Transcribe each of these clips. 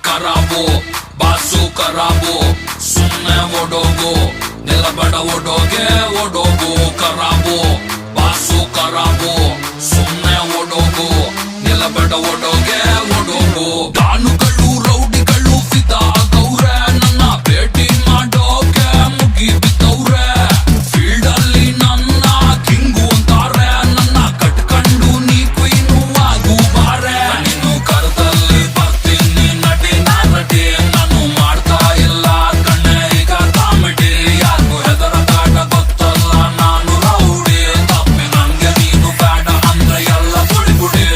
ಖರಾಬು boss ಖರಾಬು ಸುಮ್ನೆ ಓಡೋಗು ನಿಲ್ಲಬೇಡ ಓಡೋಗೆ ಓಡೋಗು ಖರಾಬು boss ಖರಾಬು ಸುಮ್ನೆ ಓಡೋಗು ನಿಲ್ಲಬೇಡ ಓಡೋಗೆ ಓಡೋಗು ಗಾನುಗಳು ರೌಡಿಗಳು ಫಿದಾ ಆಗವ್ರೆ ನನ್ನ ಭೇಟಿ ಮಾಡೋಕೆ ಮುಗಿ ಬಿದ್ದವ್ರೆ ಫೀಲ್ಡ್ ಅಲ್ಲಿ ನನ್ನ ಕಿಂಗು ಅಂತಾರೆ ನನ್ನ ಕಟ್ಕೊಂಡು ನೀ ಕ್ವೀನು ಆಗು ಬಾರೆ ನೀನು ಕರದಲ್ಲಿ ಬರ್ತೀನಿ ನಟಿ ನಟಿ ನಾನು ಮಾಡ್ತಾ ಇಲ್ಲ ಕಣ್ಣೆ ಈಗ ಕಾಮಿಡಿ ಯಾರಿಗೂ ಹೆದರ ಕಾಟ ಗೊತ್ತಲ್ಲ ನಾನು ರೌಡಿ ತಪ್ಪಿ ನಂಗೆ ನೀನು ಬೇಡ ಅಂದ್ರೆ ಎಲ್ಲ ಬುಡಿ ಬುಡಿ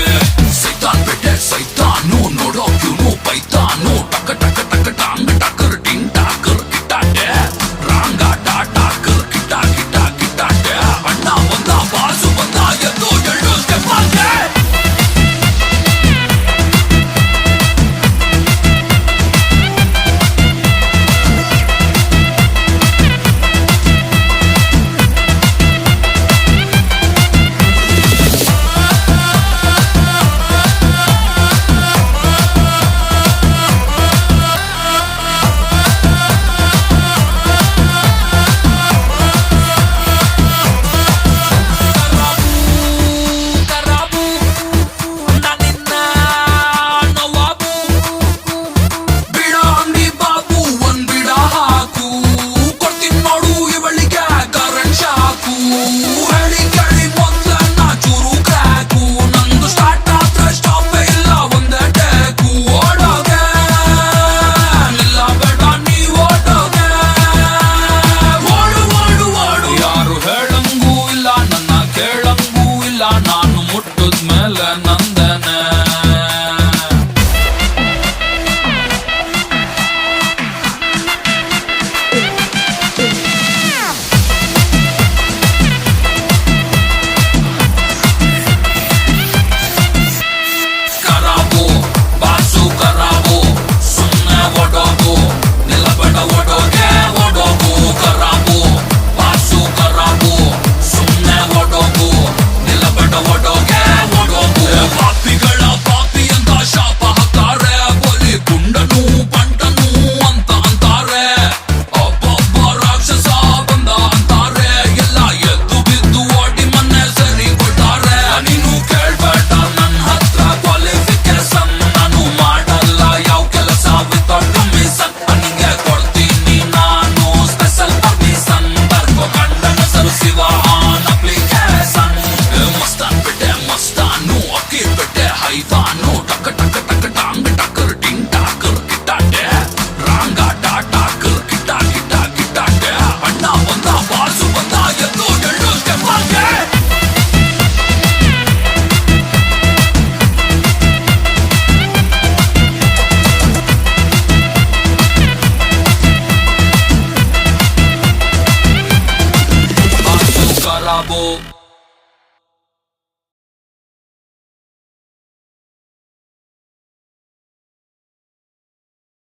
ಸೈತಾನ್ ಬಿಟ್ಟೆ ಸೈತಾನು ನೋಡೋಕ್ಯೂನು ಪೈತಾನು ಟಕ ಟಕ ಟಕ ಟಾಂಗ್ ಟಕರ್ ಟಿಂಗ್ ಟಾಕರ್ ಕಿಟ್ಟಾಟೆ ರಾಂಗ ಟಾಟಾಕರ್ ಕಿಟ್ಟ ಕಿಟ್ಟ ಕಿಟ್ಟಾಟೆ ಅಣ್ಣ ಬಂದ ಬಾಸು ಬಂದ ಎದ್ದು ಎಳ್ಳು ಸ್ಟೆಪ್ ಹಾಕೆ ನಾನು ಮುಟ್ಟಿದ್ಮೇಲೆ ನಂದನೆ ಖರಾಬು ಬಾಸು ಖರಾಬು ಸುಮ್ನೆ ಓಡೋಗು ನಿಲ್ಲಬೇಡ ಓಡೋಗೆ ಓಡೋಗು ಖರಾಬು ಬಾಸು ಖರಾಬು ಸುಮ್ನೆ ಓಡೋಗು ನಿಲ್ಲಬೇಡ ಓಡೋಗೆ ಓಡೋಗು ಪಾಪಿಗಳ ಪಾಪಿ ಅಂತ ಶಾಪ ಹಾಕ್ತಾರೆ ಬಲಿ ಗುಂಡನು ಬಂಟನು ಅಂತ ಅಂತಾರೆ ಒಬ್ಬೊಬ್ಬ ರಾಕ್ಷಸ ಬಂದ ಅಂತಾರೆ ಎಲ್ಲ ಎದ್ದು ಬಿದ್ದು ಓಡಿ ಮೊನ್ನೆ ಸರಿ ಕೊಡ್ತಾರೆ ನೀನು ಕೇಳ್ಬೇಡ ನನ್ನ ಹತ್ರ ಕ್ವಾಲಿಫಿಕೇಶನ್ ನಾನು ಮಾಡಲ್ಲ ಯಾವ ಕೆಲಸ ವಿತೌಟ್ ಕಮಿಷನ್ ನಿಂಗೆ ಕೊಡ್ತೀನಿ ನಾನು ಸ್ಪೆಷಲ್ ಪರ್ಮಿಷನ್ ಬರ್ಕೋ ಗಂಡನ ಸರು ಶಿವ ಆನ್ ಅಪ್ಲಿಕೇಶನ್ ಮಸ್ತಾನ್ ಬಿಟ್ಟೆ ಮಸ್ತಾನು ಅಕ್ಕಿ ಬಿಟ್ಟೆ ಹೈತಾನು ಟಕ ಟಕ ಟಕ ಟಾಂಗ್ ಟಕರ್ ಟಿಂಗ್ ಟಾಕರ್ ಕಿಟ್ಟಾಟೆ ರಾಂಗ ಟಾಟಾಕರ್ ಕಿಟ್ಟ ಕಿಟ್ಟ ಕಿಟ್ಟಾಟೆ ಅಣ್ಣ ಬಂದ ಬಾಸು ಬಂದ ಎದ್ದು ಎಳ್ಳು ಸ್ಟೆಪ್ ಹಾಕೆ ಬಾಸು ಖರಾಬು